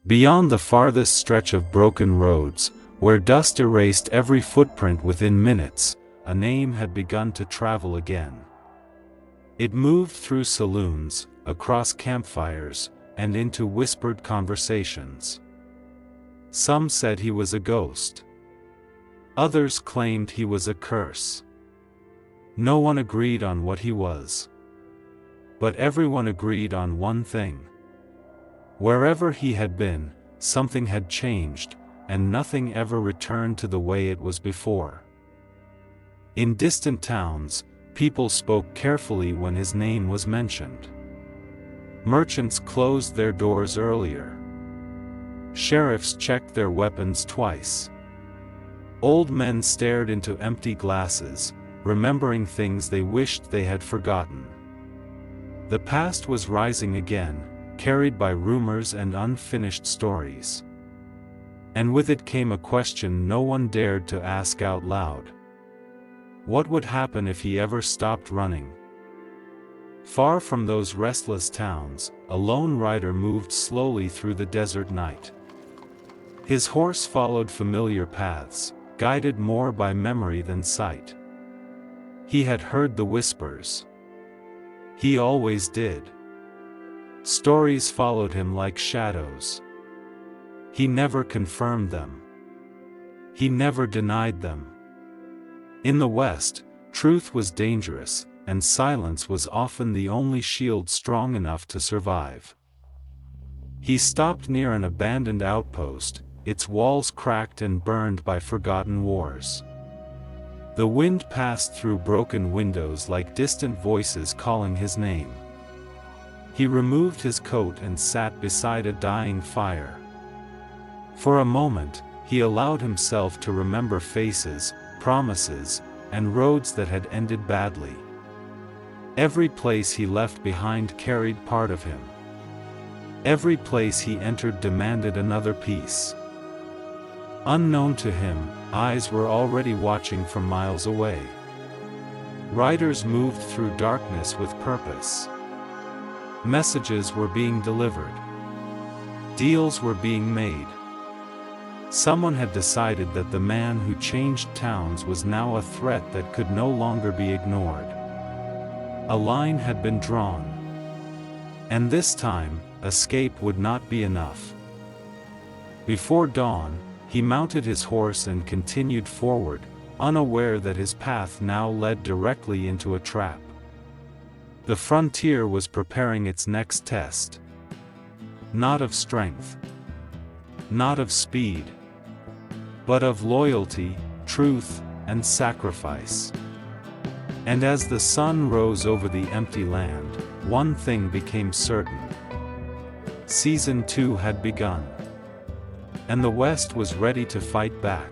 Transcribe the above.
Beyond the farthest stretch of broken roads, where dust erased every footprint within minutes, a name had begun to travel again. It moved through saloons, across campfires, and into whispered conversations. Some said he was a ghost. Others claimed he was a curse. No one agreed on what he was. But everyone agreed on one thing. Wherever he had been, something had changed, and nothing ever returned to the way it was before. In distant towns, people spoke carefully when his name was mentioned. Merchants closed their doors earlier. Sheriffs checked their weapons twice. Old men stared into empty glasses, remembering things they wished they had forgotten. The past was rising again, carried by rumors and unfinished stories. And with it came a question no one dared to ask out loud. What would happen if he ever stopped running? Far from those restless towns, a lone rider moved slowly through the desert night. His horse followed familiar paths, guided more by memory than sight. He had heard the whispers. He always did. Stories followed him like shadows. He never confirmed them. He never denied them. In the West, truth was dangerous, and silence was often the only shield strong enough to survive. He stopped near an abandoned outpost, its walls cracked and burned by forgotten wars. The wind passed through broken windows like distant voices calling his name. He removed his coat and sat beside a dying fire. For a moment, he allowed himself to remember faces, promises, and roads that had ended badly. Every place he left behind carried part of him. Every place he entered demanded another piece. Unknown to him, eyes were already watching from miles away. Riders moved through darkness with purpose. Messages were being delivered. Deals were being made. Someone had decided that the man who changed towns was now a threat that could no longer be ignored. A line had been drawn. And this time, escape would not be enough. Before dawn, he mounted his horse and continued forward, unaware that his path now led directly into a trap. The frontier was preparing its next test. Not of strength. Not of speed. But of loyalty, truth, and sacrifice. And as the sun rose over the empty land, one thing became certain. Season 2 had begun. And the West was ready to fight back.